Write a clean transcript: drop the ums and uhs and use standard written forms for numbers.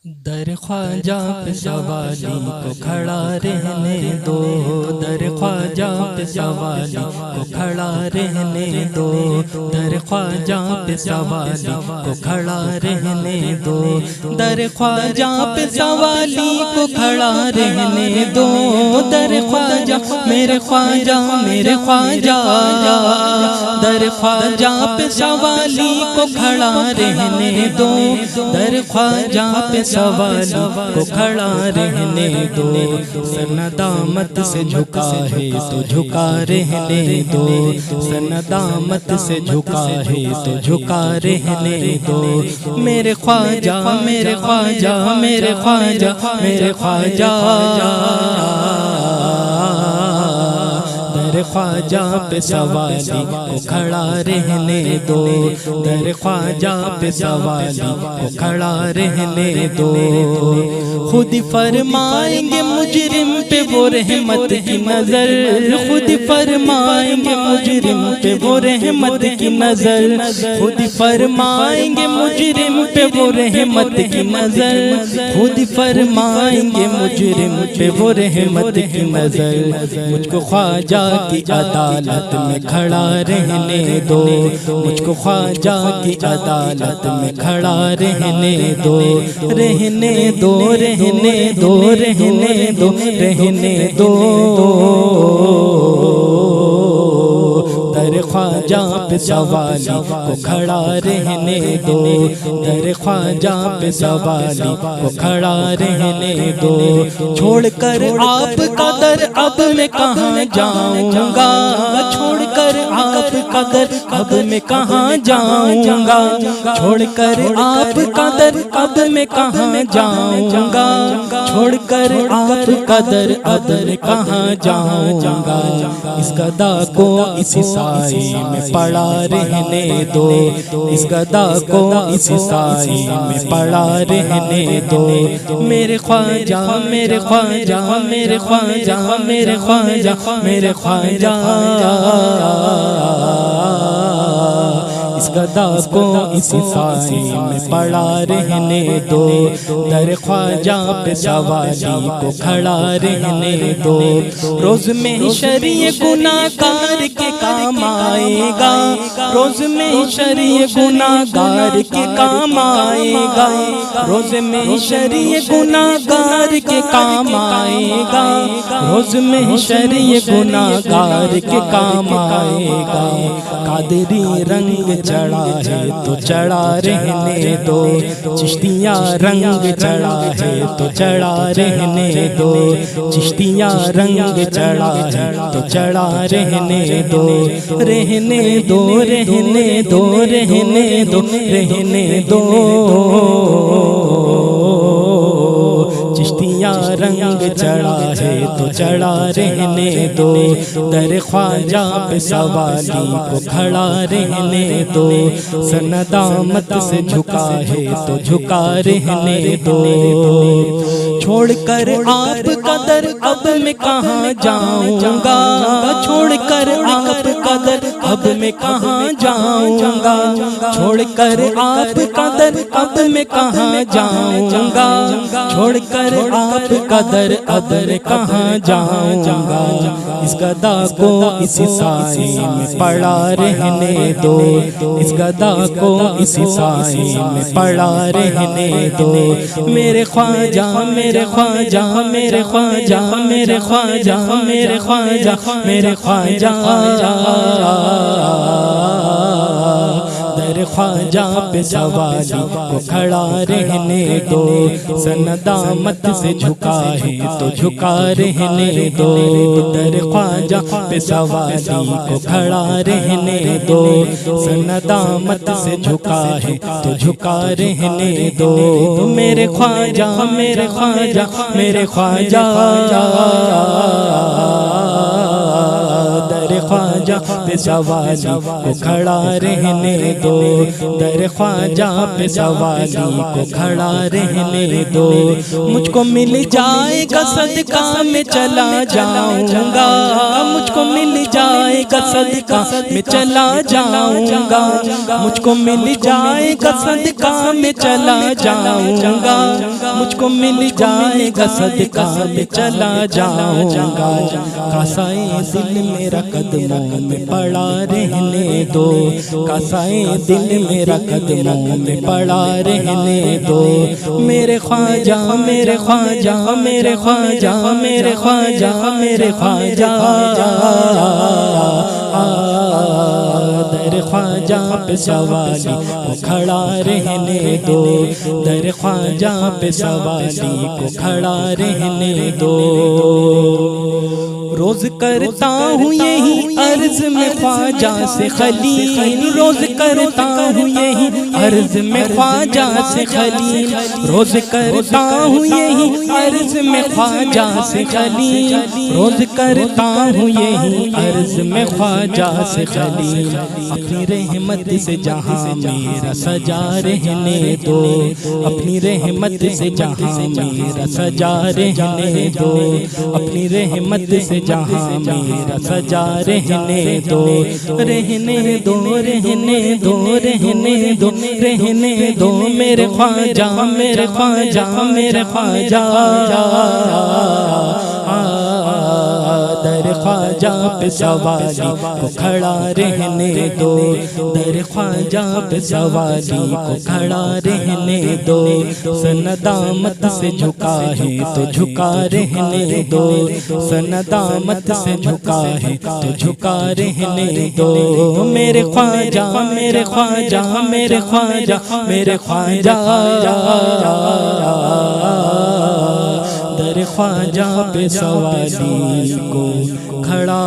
در خواجہ پہ سوالی کو کھڑا رہنے دو، در خواجہ پہ سوالی کو کھڑا رہنے دو، در خواجہ پہ سوالی کو کھڑا رہنے دو، در خواجہ پہ سوالی کو کھڑا رہنے دو، در خواجہ میرے خواجہ میرے خواجہ، در خواجہ پہ سوالی کو کھڑا رہنے دو، در خواجہ پہ سوالی کو کھڑا رہنے دو، سندامت سے جھکا ہے تو جھکا رہنے دو، سندامت سے جھکا ہے تو جھکا رہنے دو، میرے خواجہ میرے خواجہ میرے خواجہ میرے خواجہ، در خواجہ پہ سوالی کو کھڑا رہنے دو، در خواجہ پہ سوالی کو کھڑا رہنے دو، خود فرمائیں گے مجرم پہ وہ رحمت کی نظر، خود فرمائیں گے مجرم پہ وہ رحمت کی نظر، خود فرمائیں گے مجرم پہ وہ رحمت کی نظر، خود فرمائیں گے مجرم پہ وہ رحمت کی نظر، مجھ کو خواجہ کی عدالت میں کھڑا رہنے دو، مجھ کو خواجہ کی عدالت میں کھڑا رہنے دو، رہنے دو رہنے دو رہنے دو رہنے دو، در خواجہ پہ سوالی کو کھڑا رہنے دو، در خواجہ پہ سوالی کو کھڑا رہنے دو، چھوڑ کر آپ کا در اب میں کہاں جاؤں گا، چھوڑ کر آپ کا در اب میں کہاں جاؤں گا، چھوڑ کر آپ کا در اب میں کہاں جاؤں گا، چھوڑ کر آپ کا در اب میں کہاں جاؤں گا، اس گدا کو اسی سائے میں پڑا رہنے دو، اس گدا کو اسی سائے میں پڑا رہنے دو، میرے خواجہ میرے خواجہ میرے خواجہ میرے خواجہ میرے خواجہ، اس گدا کو اسی سائے میں پڑا رہنے دو، در خواجہ پہ سوالی کو کھڑا رہنے دو، روز میں شریع گناہ گار کے کام آئے گا، روز میں شریع گناہ گار کے کام آئے گا، روز میں شریع گناہ گار کے کام آئے گا، روز میں شریع گناہ گار کے کام آئے گا، قادری رنگ چڑھا ہے تو چڑھا رہنے دو، چشتیاں رنگ چڑھا ہے تو چڑھا رہنے دو، چشتیاں رنگ چڑھا ہے تو چڑھا رہنے دو، رہنے دو رہنے دو رہنے دو رہنے دو، چشتیاں رنگ چڑھا ہے تو چڑھا رہنے دو، در خواجہ پہ سوالی کو کھڑا رہنے دو، سندامت سے جھکا ہے تو جھکا رہنے دو، چھوڑ کر آپ کا در اب میں کہاں جاؤں گا، چھوڑ کر آپ کا در اب میں کہاں جاؤں گا، چھوڑ کر آپ کا در اب میں کہاں جاؤں گا، چھوڑ کر آپ کا در اب میں کہاں جاؤں گا، اس گدا کو اسی سائے میں پڑا رہنے دو، اس گدا کو اسی سائے میں پڑا رہنے دو، میرے خواجہ میرے خواجہ میرے خواجہ میرے خواجہ میرے خواجہ میرے خواجہ، در خواجہ پہ سوالی کو کھڑا رہنے دو، سندامت سے جھکا ہے تو جھکا رہنے دو، در خواجہ پہ سوالی کو کھڑا رہنے دو، سندامت سے جھکا ہے تو جھکا رہنے دو، میرے خواجہ میرے خواجہ میرے خواجہ، در خواجہ پہ سوالی کو کھڑا رہنے دو، در خواجہ پہ سوالی کو کھڑا رہنے دو، مجھ کو مل جائے گا صدقہ میں چلا جاؤں گا، مجھ کو مل جائے گا صدقہ میں چلا جاؤں گا، مجھ کو مل جائے گا صدقہ میں چلا جاؤں گا، مجھ کو مل جائے گا صدقہ میں چلا جاؤں گا کاسائے دل میرا قدموں میں پڑا رہنے دو کاسائے دل میرا قدموں میں پڑا رہنے دو میرے خواجہ میرے خواجہ میرے خواجہ میرے خواجہ میرے خواجہ در خواجہ پہ سوالی کو کھڑا رہنے دو در خواجہ پہ سوالی کو کھڑا رہنے دو روز کرتا ہوں یہی عرض میں خواجہ سے خلیل روز کرتا ہوں یہی عرض میں خواجہ سے خلیل روز کرتا ہوں یہی عرض میں خواجہ سے خلیل روز کرتا ہوں یہی عرض میں خواجہ سے خلیل اپنی رحمت سے جہاں میرا سجا رہنے دو اپنی رحمت سے جہاں میرا سجا رہنے دو اپنی رحمت سے جہاں میرا سجا رہنے دو رہنے دو رہنے دو رہنے دو رہنے دو میرے خواجہ میرے خواجہ میرے خواجہ در خواجہ پہ سوالی کو کھڑا رہنے دو در خواجہ پہ سوالی کو کھڑا رہنے دو سندامت سے جھکا ہے تو جھکا رہنے دو سندامت سے جھکا ہے تو جھکا رہنے دو میرے خواجہ میرے خواجہ میرے خواجہ میرے خواجہ در خواجہ پہ سوالی کو کھڑا